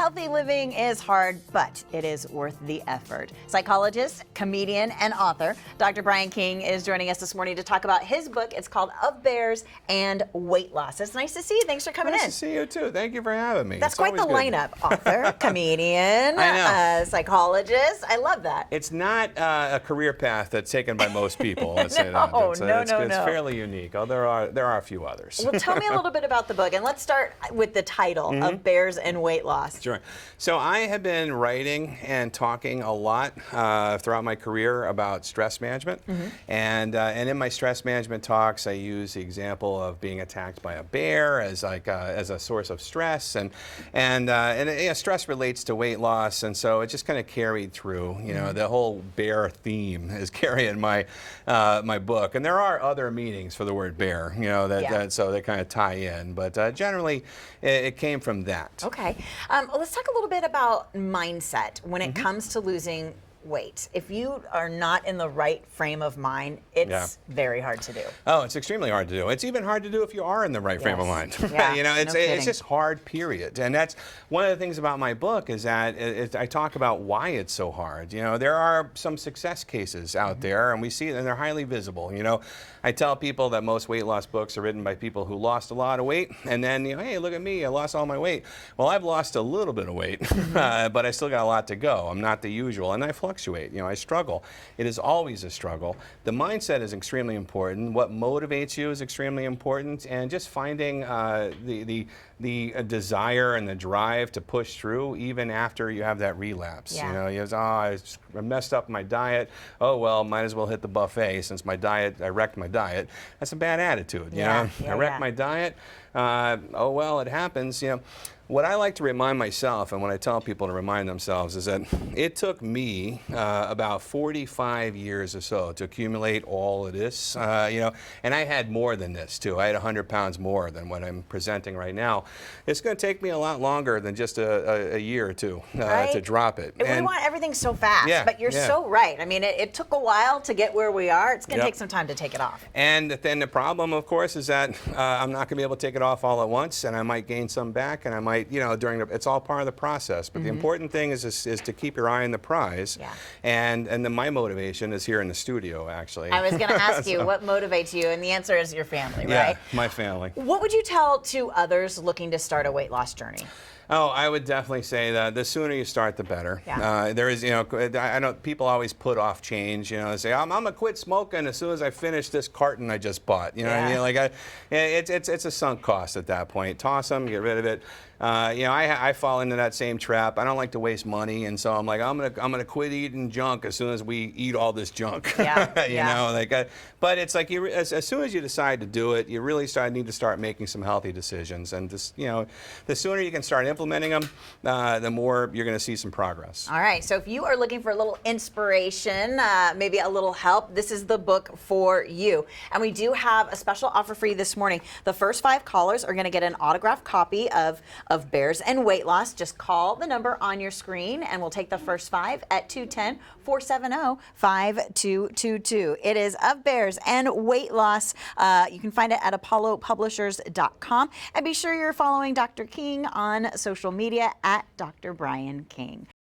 Healthy living is hard, but it is worth the effort. Psychologist, comedian, and author Dr. Brian King is joining us this morning to talk about his book. It's called Of Bears and Weight Loss. It's nice to see you. Thanks for coming in. Nice to see you too. Thank you for having me. That's quite the lineup. Author, comedian, psychologist. I love that. It's not a career path that's taken by most people. Let's say that. It's fairly unique. Oh, there are a few others. Well, tell me a little bit about the book, and let's start with the title of Bears and Weight Loss. Sure. So I have been writing and talking a lot throughout my career about stress management, and in my stress management talks, I use the example of being attacked by a bear as a source of stress, and stress relates to weight loss, and so it just kind of carried through. You know, the whole bear theme is carrying my my book, and there are other meanings for the word bear. You know so they kind of tie in, but generally it came from that. Okay. Let's talk a little bit about mindset when it comes to losing weight. If you are not in the right frame of mind, it's very hard to do. Oh, it's extremely hard to do. It's even hard to do if you are in the right frame of mind. Yeah, you know, it's just hard, period. And that's one of the things about my book is that I talk about why it's so hard. You know, there are some success cases out there, and we see it, and they're highly visible. You know, I tell people that most weight loss books are written by people who lost a lot of weight, and then, you know, hey, look at me, I lost all my weight. Well, I've lost a little bit of weight, but I still got a lot to go. I'm not the usual, and I fluctuate. You know, I struggle. It is always a struggle. The mindset is extremely important. What motivates you is extremely important, and just finding the desire and the drive to push through even after you have that relapse. You know, I messed up my diet. Oh well, might as well hit the buffet since I wrecked my diet. That's a bad attitude. You know, I wrecked my diet. Oh well, it happens. You know. What I like to remind myself, and what I tell people to remind themselves, is that it took me about 45 years or so to accumulate all of this, you know, and I had more than this too. I had 100 pounds more than what I'm presenting right now. It's going to take me a lot longer than just a year or two to drop it. And we want everything so fast, but you're so right. I mean, it took a while to get where we are. It's going to take some time to take it off. And then the problem, of course, is that I'm not going to be able to take it off all at once, and I might gain some back, and I might, you know, it's all part of the process. But the important thing is to keep your eye on the prize. And then my motivation is here in the studio, actually. I was going to ask you, what motivates you? And the answer is your family, right? Yeah, my family. What would you tell to others looking to start a weight loss journey? Oh, I would definitely say that the sooner you start, the better. There is, you know, I know people always put off change. You know, they say, I'm gonna quit smoking as soon as I finish this carton I just bought. You know what I mean? Like, it's a sunk cost at that point. Toss them, get rid of it. You know, I fall into that same trap. I don't like to waste money, and so I'm like, I'm gonna quit eating junk as soon as we eat all this junk. You know, like, but it's like as soon as you decide to do it, you really need to start making some healthy decisions, and just, you know, the sooner you can start implementing them, the more you're going to see some progress. All right. So if you are looking for a little inspiration, maybe a little help, this is the book for you. And we do have a special offer for you this morning. The first 5 callers are going to get an autographed copy of Bears and Weight Loss. Just call the number on your screen, and we'll take the first 5 at 210-470-5222. It is Of Bears and Weight Loss. You can find it at apollopublishers.com. And be sure you're following Dr. King on social media at Dr. Brian King.